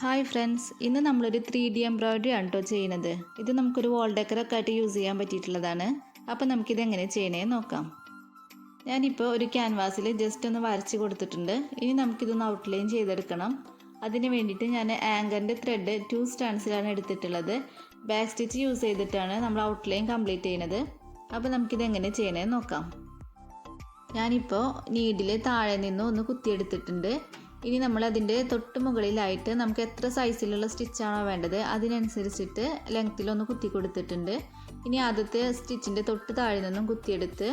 Hi friends, ഇന്ന് നമ്മളൊരു 3D embroidery ആണ് കേട്ടോ ചെയ്യുന്നത്. ഇത് നമുക്കൊരു വാൾ ഡെക്കറൊക്കെ ആയിട്ട് യൂസ് ചെയ്യാൻ പറ്റിയിട്ടുള്ളതാണ്. അപ്പോൾ നമുക്കിത് എങ്ങനെ ചെയ്യണേന്ന് നോക്കാം. ഞാനിപ്പോൾ ഒരു ക്യാൻവാസിൽ ജസ്റ്റ് ഒന്ന് വരച്ച് കൊടുത്തിട്ടുണ്ട്. ഇനി നമുക്കിതൊന്ന് ഔട്ട്ലൈൻ ചെയ്തെടുക്കണം. അതിന് വേണ്ടിയിട്ട് ഞാൻ ആങ്കറിൻ്റെ ത്രെഡ് 2 സ്റ്റാൻഡ്സിലാണ് എടുത്തിട്ടുള്ളത്. ബാക്ക് സ്റ്റിച്ച് യൂസ് ചെയ്തിട്ടാണ് നമ്മൾ ഔട്ട്ലൈൻ കംപ്ലീറ്റ് ചെയ്യുന്നത്. അപ്പോൾ നമുക്കിത് എങ്ങനെ ചെയ്യണേന്ന് നോക്കാം. ഞാനിപ്പോൾ നീഡിൽ താഴെ നിന്ന് ഒന്ന് കുത്തിയെടുത്തിട്ടുണ്ട്. ഇനി നമ്മൾ അതിൻ്റെ തൊട്ട് മുകളിലായിട്ട് നമുക്ക് എത്ര സൈസിലുള്ള സ്റ്റിച്ചാണോ വേണ്ടത് അതിനനുസരിച്ചിട്ട് ലെങ്ത്തിലൊന്ന് കുത്തി കൊടുത്തിട്ടുണ്ട്. ഇനി ആദ്യത്തെ സ്റ്റിച്ചിൻ്റെ തൊട്ട് താഴെ നിന്നും കുത്തിയെടുത്ത്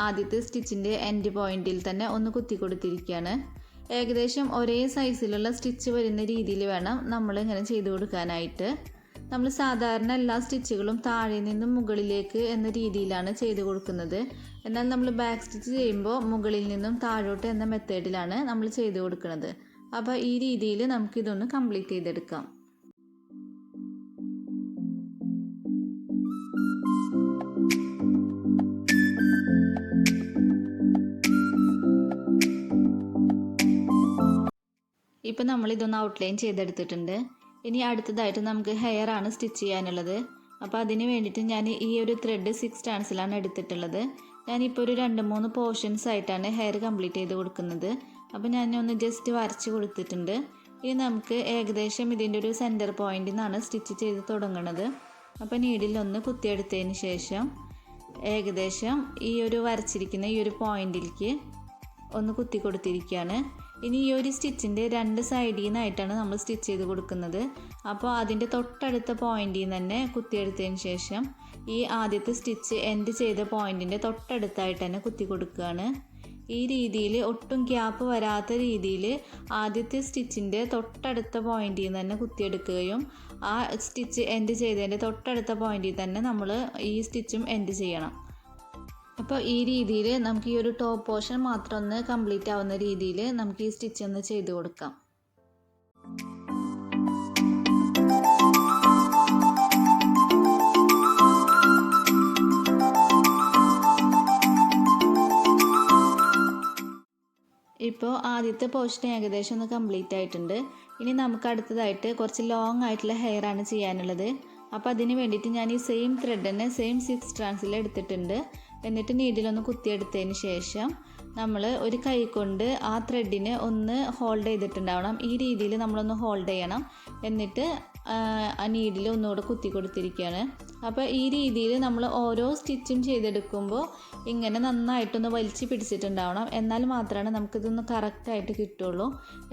ആദ്യത്തെ സ്റ്റിച്ചിൻ്റെ എൻഡ് പോയിന്റിൽ തന്നെ ഒന്ന് കുത്തി കൊടുത്തിരിക്കുകയാണ്. ഏകദേശം ഒരേ സൈസിലുള്ള സ്റ്റിച്ച് വരുന്ന രീതിയിൽ വേണം നമ്മൾ ഇങ്ങനെ ചെയ്ത് കൊടുക്കാനായിട്ട്. നമ്മൾ സാധാരണ എല്ലാ സ്റ്റിച്ചുകളും താഴെ നിന്നും മുകളിലേക്ക് എന്ന രീതിയിലാണ് ചെയ്ത് കൊടുക്കുന്നത്. എന്നാൽ നമ്മൾ ബാക്ക് സ്റ്റിച്ച് ചെയ്യുമ്പോൾ മുകളിൽ നിന്നും താഴോട്ട് എന്ന മെത്തേഡിലാണ് നമ്മൾ ചെയ്ത് കൊടുക്കുന്നത്. അപ്പോൾ ഈ രീതിയിൽ നമുക്കിതൊന്ന് കംപ്ലീറ്റ് ചെയ്തെടുക്കാം. ഇപ്പോൾ നമ്മളിതൊന്ന് ഔട്ട്ലൈൻ ചെയ്തെടുത്തിട്ടുണ്ട്. ഇനി അടുത്തതായിട്ട് നമുക്ക് ഹെയർ ആണ് സ്റ്റിച്ച് ചെയ്യാനുള്ളത്. അപ്പോൾ അതിന് വേണ്ടിയിട്ട് ഞാൻ ഈ ഒരു ത്രെഡ് 6 സ്റ്റാൻഡ്സിലാണ് എടുത്തിട്ടുള്ളത്. ഞാനിപ്പോൾ ഒരു 2-3 പോർഷൻസ് ആയിട്ടാണ് ഹെയർ കംപ്ലീറ്റ് ചെയ്ത് കൊടുക്കുന്നത്. അപ്പോൾ ഞാനൊന്ന് ജസ്റ്റ് വരച്ച് കൊടുത്തിട്ടുണ്ട്. ഇനി നമുക്ക് ഏകദേശം ഇതിൻ്റെ ഒരു സെൻറ്റർ പോയിന്റിൽ നിന്നാണ് സ്റ്റിച്ച് ചെയ്ത് തുടങ്ങുന്നത്. അപ്പോൾ നീഡിലൊന്ന് കുത്തിയെടുത്തതിന് ശേഷം ഏകദേശം ഈ ഒരു വരച്ചിരിക്കുന്ന ഈ ഒരു പോയിന്റിലേക്ക് ഒന്ന് കുത്തി കൊടുത്തിരിക്കുകയാണ്. ഇനി ഈ ഒരു സ്റ്റിച്ചിൻ്റെ 2 സൈഡിൽ നിന്നായിട്ടാണ് നമ്മൾ സ്റ്റിച്ച് ചെയ്ത് കൊടുക്കുന്നത്. അപ്പോൾ അതിൻ്റെ തൊട്ടടുത്ത പോയിന്റിൽ നിന്ന് തന്നെ കുത്തിയെടുത്തതിന് ശേഷം ഈ ആദ്യത്തെ സ്റ്റിച്ച് എൻഡ് ചെയ്ത പോയിന്റിൻ്റെ തൊട്ടടുത്തായിട്ട് തന്നെ കുത്തി കൊടുക്കുകയാണ്. ഈ രീതിയിൽ ഒട്ടും ഗ്യാപ്പ് വരാത്ത രീതിയിൽ ആദ്യത്തെ സ്റ്റിച്ചിൻ്റെ തൊട്ടടുത്ത പോയിന്റിൽ നിന്ന് തന്നെ കുത്തിയെടുക്കുകയും ആ സ്റ്റിച്ച് എൻഡ് ചെയ്തതിൻ്റെ തൊട്ടടുത്ത പോയിന്റിൽ തന്നെ നമ്മൾ ഈ സ്റ്റിച്ചും എൻഡ് ചെയ്യണം. അപ്പോൾ ഈ രീതിയിൽ നമുക്ക് ഈ ഒരു ടോപ്പ് പോർഷൻ മാത്രം ഒന്ന് കംപ്ലീറ്റ് ആവുന്ന രീതിയിൽ നമുക്ക് ഈ സ്റ്റിച്ച് ഒന്ന് ചെയ്ത് കൊടുക്കാം. ഇപ്പോൾ ആദ്യത്തെ പോർഷൻ ഏകദേശം ഒന്ന് കംപ്ലീറ്റ് ആയിട്ടുണ്ട്. ഇനി നമുക്ക് അടുത്തതായിട്ട് കുറച്ച് ലോങ് ആയിട്ടുള്ള ഹെയർ ആണ് ചെയ്യാനുള്ളത്. അപ്പോൾ അതിന് വേണ്ടിയിട്ട് ഞാൻ ഈ സെയിം ത്രെഡ് തന്നെ സെയിം 6 സ്റ്റാൻഡ്സിൽ എടുത്തിട്ടുണ്ട്. എന്നിട്ട് നീഡിലൊന്ന് കുത്തിയെടുത്തതിന് ശേഷം നമ്മൾ ഒരു കൈ കൊണ്ട് ആ ത്രെഡിനെ ഒന്ന് ഹോൾഡ് ചെയ്തിട്ടുണ്ടാവണം. ഈ രീതിയിൽ നമ്മളൊന്ന് ഹോൾഡ് ചെയ്യണം. എന്നിട്ട് ആ നീഡിൽ ഒന്നുകൂടെ കുത്തി കൊടുത്തിരിക്കുകയാണ്. അപ്പോൾ ഈ രീതിയിൽ നമ്മൾ ഓരോ സ്റ്റിച്ചും ചെയ്തെടുക്കുമ്പോൾ ഇങ്ങനെ നന്നായിട്ടൊന്ന് വലിച്ച് പിടിച്ചിട്ടുണ്ടാവണം. എന്നാൽ മാത്രമാണ് നമുക്കിതൊന്ന് കറക്റ്റായിട്ട് കിട്ടുള്ളൂ.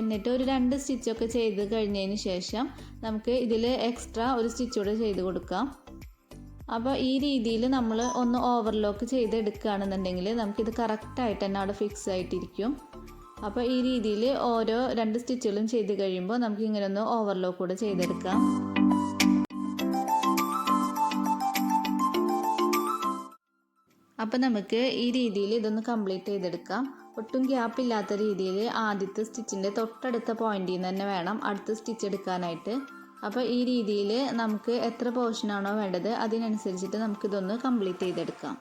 എന്നിട്ട് ഒരു 2 സ്റ്റിച്ചൊക്കെ ചെയ്ത് കഴിഞ്ഞതിന് ശേഷം നമുക്ക് ഇതിൽ എക്സ്ട്രാ ഒരു സ്റ്റിച്ചൂടെ ചെയ്ത് കൊടുക്കാം. അപ്പോൾ ഈ രീതിയിൽ നമ്മൾ ഒന്ന് ഓവർലോക്ക് ചെയ്തെടുക്കുകയാണെന്നുണ്ടെങ്കിൽ നമുക്കിത് കറക്റ്റായിട്ട് തന്നെ അവിടെ ഫിക്സ് ആയിട്ടിരിക്കും. അപ്പോൾ ഈ രീതിയിൽ ഓരോ 2 സ്റ്റിച്ചുകളും ചെയ്ത് കഴിയുമ്പോൾ നമുക്ക് ഇങ്ങനെ ഒന്ന് ഓവർലോക്ക് കൂടെ ചെയ്തെടുക്കാം. അപ്പോൾ നമുക്ക് ഈ രീതിയിൽ ഇതൊന്ന് കംപ്ലീറ്റ് ചെയ്തെടുക്കാം. ഒട്ടും ഗ്യാപ്പ് ഇല്ലാത്ത രീതിയിൽ ആദ്യത്തെ സ്റ്റിച്ചിൻ്റെ തൊട്ടടുത്ത പോയിന്റിൽ നിന്ന് തന്നെ വേണം അടുത്ത സ്റ്റിച്ച് എടുക്കാനായിട്ട്. അപ്പോൾ ഈ രീതിയിൽ നമുക്ക് എത്ര പോർഷനാണോ വേണ്ടത് അതിനനുസരിച്ചിട്ട് നമുക്കിതൊന്ന് കംപ്ലീറ്റ് ചെയ്തെടുക്കാം.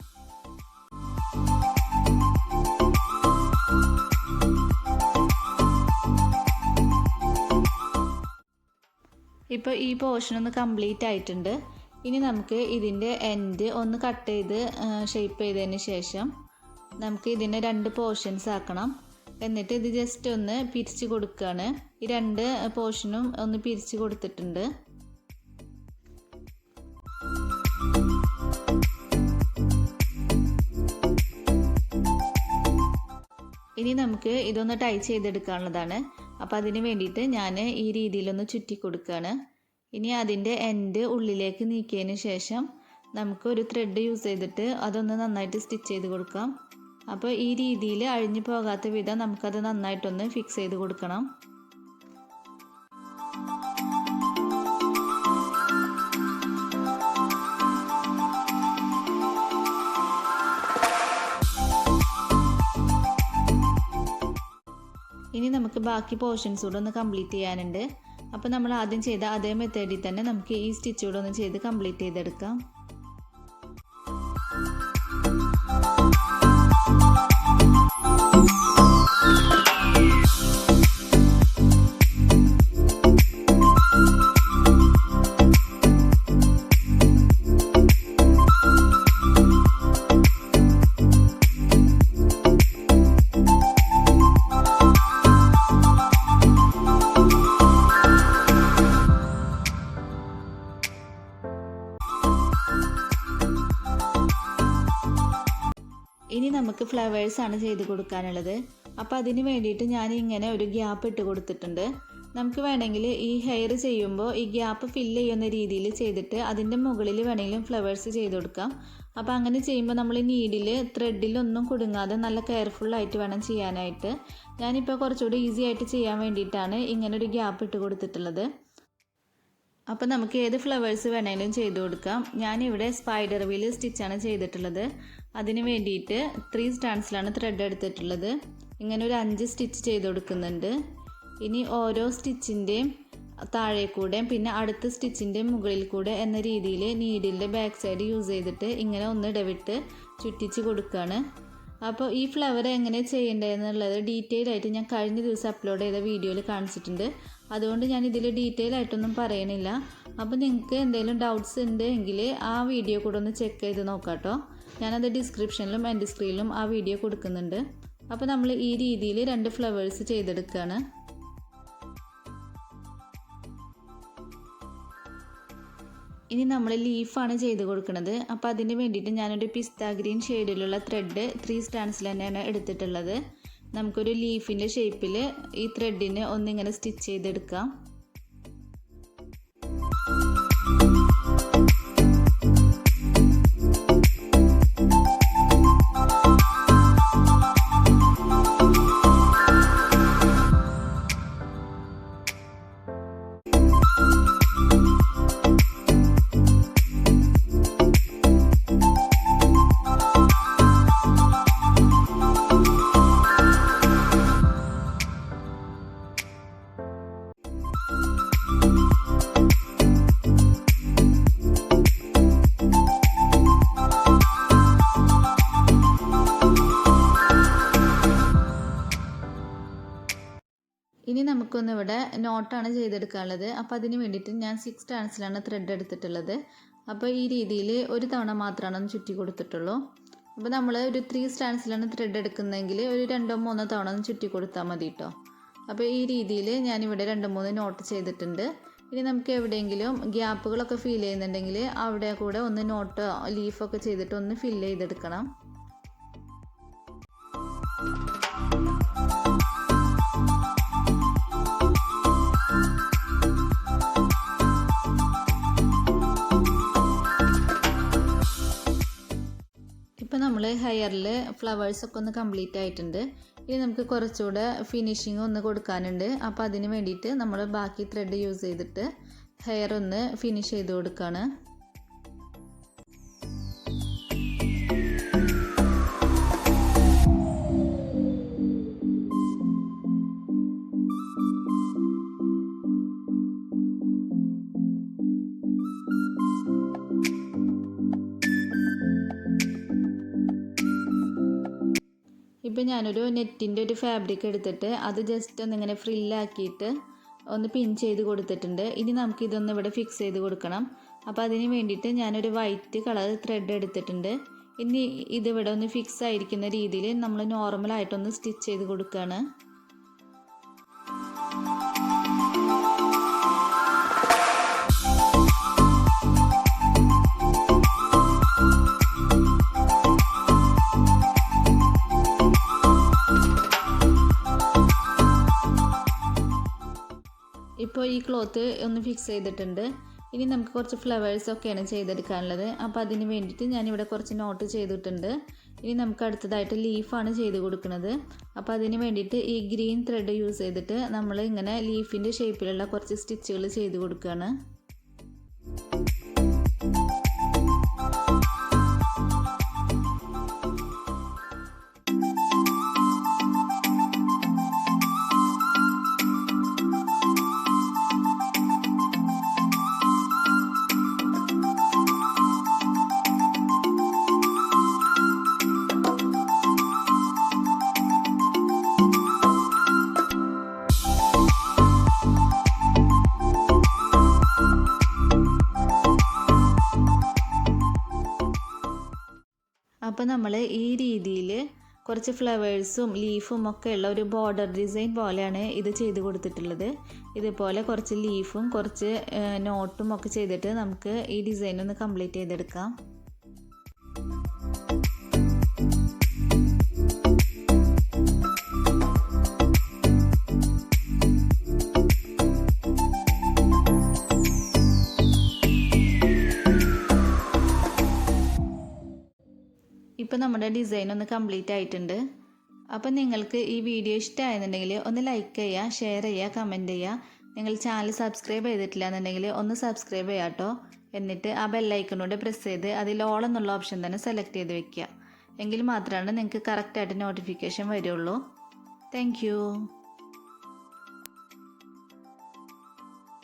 ഇപ്പോൾ ഈ പോർഷൻ ഒന്ന് കംപ്ലീറ്റ് ആയിട്ടുണ്ട്. ഇനി നമുക്ക് ഇതിൻ്റെ എൻഡ് ഒന്ന് കട്ട് ചെയ്ത് ഷേപ്പ് ചെയ്തതിന് ശേഷം നമുക്ക് ഇതിനെ 2 പോർഷൻസ് ആക്കണം. എന്നിട്ട് ഇത് ജസ്റ്റ് ഒന്ന് പിരിച്ച് കൊടുക്കുകയാണ്. ഈ 2 പോർഷനും ഒന്ന് പിരിച്ച് കൊടുത്തിട്ടുണ്ട്. ഇനി നമുക്ക് ഇതൊന്ന് ടൈ ചെയ്തെടുക്കാനുള്ളതാണ്. അപ്പോൾ അതിന് വേണ്ടിയിട്ട് ഞാൻ ഈ രീതിയിലൊന്ന് ചുറ്റി കൊടുക്കുകയാണ്. ഇനി അതിൻ്റെ എൻഡ് ഉള്ളിലേക്ക് നീക്കിയതിന് ശേഷം നമുക്ക് ഒരു ത്രെഡ് യൂസ് ചെയ്തിട്ട് അതൊന്ന് നന്നായിട്ട് സ്റ്റിച്ച് ചെയ്ത് കൊടുക്കാം. അപ്പോൾ ഈ രീതിയിൽ അഴിഞ്ഞു പോകാത്ത വിധം നമുക്കത് നന്നായിട്ടൊന്ന് ഫിക്സ് ചെയ്ത് കൊടുക്കണം. ഇനി നമുക്ക് ബാക്കി പോർഷൻസ് കൂടെ ഒന്ന് കംപ്ലീറ്റ് ചെയ്യാനുണ്ട്. അപ്പോൾ നമ്മൾ ആദ്യം ചെയ്ത അതേ മെത്തേഡിൽ തന്നെ നമുക്ക് ഈ സ്റ്റിച്ച് കൂടെ ഒന്ന് ചെയ്ത് കംപ്ലീറ്റ് ചെയ്തെടുക്കാം. ഇനി നമുക്ക് ഫ്ലവേഴ്സാണ് ചെയ്ത് കൊടുക്കാനുള്ളത്. അപ്പോൾ അതിന് വേണ്ടിയിട്ട് ഞാൻ ഇങ്ങനെ ഒരു ഗ്യാപ്പ് ഇട്ട് കൊടുത്തിട്ടുണ്ട്. നമുക്ക് വേണമെങ്കിൽ ഈ ഹെയർ ചെയ്യുമ്പോൾ ഈ ഗ്യാപ്പ് ഫില്ല് ചെയ്യുന്ന രീതിയിൽ ചെയ്തിട്ട് അതിൻ്റെ മുകളിൽ വേണമെങ്കിലും ഫ്ലവേഴ്സ് ചെയ്ത് കൊടുക്കാം. അപ്പോൾ അങ്ങനെ ചെയ്യുമ്പോൾ നമ്മൾ നീഡിൽ ത്രെഡിലൊന്നും കുടുങ്ങാതെ നല്ല കെയർഫുള്ളായിട്ട് വേണം ചെയ്യാനായിട്ട്. ഞാനിപ്പോൾ കുറച്ചുകൂടി ഈസി ആയിട്ട് ചെയ്യാൻ വേണ്ടിയിട്ടാണ് ഇങ്ങനൊരു ഗ്യാപ്പ് ഇട്ട് കൊടുത്തിട്ടുള്ളത്. അപ്പോൾ നമുക്ക് ഏത് ഫ്ലവേഴ്സ് വേണമെങ്കിലും ചെയ്ത് കൊടുക്കാം. ഞാനിവിടെ സ്പൈഡർ വീൽ സ്റ്റിച്ചാണ് ചെയ്തിട്ടുള്ളത്. അതിന് വേണ്ടിയിട്ട് 3 സ്റ്റാൻഡ്സിലാണ് ത്രെഡ് എടുത്തിട്ടുള്ളത്. ഇങ്ങനെ ഒരു 5 സ്റ്റിച്ച് ചെയ്ത് കൊടുക്കുന്നുണ്ട്. ഇനി ഓരോ സ്റ്റിച്ചിൻ്റെയും താഴെ കൂടെ പിന്നെ അടുത്ത സ്റ്റിച്ചിൻ്റെ മുകളിൽ കൂടെ എന്ന രീതിയിൽ നീഡിലിൻ്റെ ബാക്ക് സൈഡ് യൂസ് ചെയ്തിട്ട് ഇങ്ങനെ ഒന്ന് ഇടവിട്ട് ചുറ്റിച്ച് കൊടുക്കുകയാണ്. അപ്പോൾ ഈ ഫ്ലവർ എങ്ങനെ ചെയ്യേണ്ടതെന്നുള്ളത് ഡീറ്റെയിൽ ആയിട്ട് ഞാൻ കഴിഞ്ഞ ദിവസം അപ്ലോഡ് ചെയ്ത വീഡിയോയിൽ കാണിച്ചിട്ടുണ്ട്. അതുകൊണ്ട് ഞാൻ ഇതിൽ ഡീറ്റെയിൽ ആയിട്ടൊന്നും പറയണില്ല. അപ്പോൾ നിങ്ങൾക്ക് എന്തെങ്കിലും ഡൗട്ട്സ് ഉണ്ടെങ്കിൽ ആ വീഡിയോ കൂടെ ഒന്ന് ചെക്ക് ചെയ്ത് നോക്കാം കേട്ടോ. ഞാനത് ഡിസ്ക്രിപ്ഷനിലും എൻ്റെ സ്ക്രീനിലും ആ വീഡിയോ കൊടുക്കുന്നുണ്ട്. അപ്പോൾ നമ്മൾ ഈ രീതിയിൽ 2 ഫ്ലവേഴ്സ് ചെയ്തെടുക്കുകയാണ്. ഇനി നമ്മൾ ലീഫാണ് ചെയ്ത് കൊടുക്കുന്നത്. അപ്പോൾ അതിന് വേണ്ടിയിട്ട് ഞാനൊരു പിസ്ത ഗ്രീൻ ഷെയ്ഡിലുള്ള ത്രെഡ് 3 സ്റ്റാൻഡ്സിൽ തന്നെയാണ് എടുത്തിട്ടുള്ളത്. നമുക്കൊരു ലീഫിൻ്റെ ഷേപ്പിൽ ഈ ത്രെഡിന് ഒന്നിങ്ങനെ സ്റ്റിച്ച് ചെയ്തെടുക്കാം. ഇനി നമുക്കൊന്നിവിടെ നോട്ടാണ് ചെയ്തെടുക്കാനുള്ളത്. അപ്പോൾ അതിന് വേണ്ടിയിട്ട് ഞാൻ 6 സ്റ്റാൻഡ്സിലാണ് ത്രെഡ് എടുത്തിട്ടുള്ളത്. അപ്പോൾ ഈ രീതിയിൽ ഒരു തവണ മാത്രമാണ് ഒന്ന് ചുറ്റി കൊടുത്തിട്ടുള്ളൂ. അപ്പോൾ നമ്മൾ ഒരു 3 സ്റ്റാൻഡ്സിലാണ് ത്രെഡ് എടുക്കുന്നതെങ്കിൽ ഒരു 2-3 തവണ ഒന്ന് ചുറ്റി കൊടുത്താൽ മതി കേട്ടോ. അപ്പോൾ ഈ രീതിയിൽ ഞാനിവിടെ 2-3 നോട്ട് ചെയ്തിട്ടുണ്ട്. ഇനി നമുക്ക് എവിടെയെങ്കിലും ഗ്യാപ്പുകളൊക്കെ ഫീൽ ചെയ്യുന്നുണ്ടെങ്കിൽ അവിടെ കൂടെ ഒന്ന് നോട്ടോ ലീഫൊക്കെ ചെയ്തിട്ട് ഒന്ന് ഫില്ല് ചെയ്തെടുക്കണം. ഇപ്പോൾ നമ്മൾ ഹെയറിൽ ഫ്ലവേഴ്സൊക്കെ ഒന്ന് കംപ്ലീറ്റ് ആയിട്ടുണ്ട്. ഇനി നമുക്ക് കുറച്ചുകൂടെ ഫിനിഷിങ് ഒന്ന് കൊടുക്കാനുണ്ട്. അപ്പോൾ അതിന് വേണ്ടിയിട്ട് നമ്മൾ ബാക്കി ത്രെഡ് യൂസ് ചെയ്തിട്ട് ഹെയർ ഒന്ന് ഫിനിഷ് ചെയ്ത് കൊടുക്കുകയാണ്. ഇപ്പോൾ ഞാനൊരു നെറ്റിൻ്റെ ഒരു ഫാബ്രിക് എടുത്തിട്ട് അത് ജസ്റ്റ് ഒന്നിങ്ങനെ ഫ്രില്ലാക്കിയിട്ട് ഒന്ന് പിൻ ചെയ്ത് കൊടുത്തിട്ടുണ്ട്. ഇനി നമുക്കിതൊന്ന് ഇവിടെ ഫിക്സ് ചെയ്ത് കൊടുക്കണം. അപ്പോൾ അതിന് വേണ്ടിയിട്ട് ഞാനൊരു വൈറ്റ് കളർ ത്രെഡ് എടുത്തിട്ടുണ്ട്. ഇനി ഇതിവിടെ ഒന്ന് ഫിക്സ് ആയിരിക്കുന്ന രീതിയിൽ നമ്മൾ നോർമലായിട്ടൊന്ന് സ്റ്റിച്ച് ചെയ്ത് കൊടുക്കുകയാണ്. ഇപ്പോൾ ഈ ക്ലോത്ത് ഒന്ന് ഫിക്സ് ചെയ്തിട്ടുണ്ട്. ഇനി നമുക്ക് കുറച്ച് ഫ്ലവേഴ്സൊക്കെയാണ് ചെയ്തെടുക്കാനുള്ളത്. അപ്പോൾ അതിന് വേണ്ടിയിട്ട് ഞാനിവിടെ കുറച്ച് നോട്ട് ചെയ്തിട്ടുണ്ട്. ഇനി നമുക്ക് അടുത്തതായിട്ട് ലീഫാണ് ചെയ്ത് കൊടുക്കുന്നത്. അപ്പോൾ അതിന് വേണ്ടിയിട്ട് ഈ ഗ്രീൻ ത്രെഡ് യൂസ് ചെയ്തിട്ട് നമ്മൾ ഇങ്ങനെ ലീഫിൻ്റെ ഷേപ്പിലുള്ള കുറച്ച് സ്റ്റിച്ചുകൾ ചെയ്ത് കൊടുക്കുകയാണ്. അപ്പോൾ നമ്മൾ ഈ രീതിയിൽ കുറച്ച് ഫ്ലവേഴ്സും ലീഫും ഒക്കെ ഉള്ള ഒരു ബോർഡർ ഡിസൈൻ പോലെയാണ് ഇത് ചെയ്ത് കൊടുത്തിട്ടുള്ളത്. ഇതുപോലെ കുറച്ച് ലീഫും കുറച്ച് നോട്ടും ഒക്കെ ചെയ്തിട്ട് നമുക്ക് ഈ ഡിസൈൻ ഒന്ന് കംപ്ലീറ്റ് ചെയ്തെടുക്കാം. ഇപ്പോൾ നമ്മുടെ ഡിസൈൻ ഒന്ന് കംപ്ലീറ്റ് ആയിട്ടുണ്ട്. അപ്പം നിങ്ങൾക്ക് ഈ വീഡിയോ ഇഷ്ടമായെന്നുണ്ടെങ്കിൽ ഒന്ന് ലൈക്ക് ചെയ്യുക, ഷെയർ ചെയ്യുക, കമൻറ്റ് ചെയ്യുക. നിങ്ങൾ ചാനൽ സബ്സ്ക്രൈബ് ചെയ്തിട്ടില്ല എന്നുണ്ടെങ്കിൽ ഒന്ന് സബ്സ്ക്രൈബ് ചെയ്യുക കേട്ടോ. എന്നിട്ട് ആ ബെല്ലൈക്കണോടെ പ്രസ് ചെയ്ത് അതിൽ ഓൾ എന്നുള്ള ഓപ്ഷൻ തന്നെ സെലക്ട് ചെയ്ത് വെക്കുക. എങ്കിൽ മാത്രമാണ് നിങ്ങൾക്ക് കറക്റ്റായിട്ട് നോട്ടിഫിക്കേഷൻ വരുള്ളൂ. Thank you.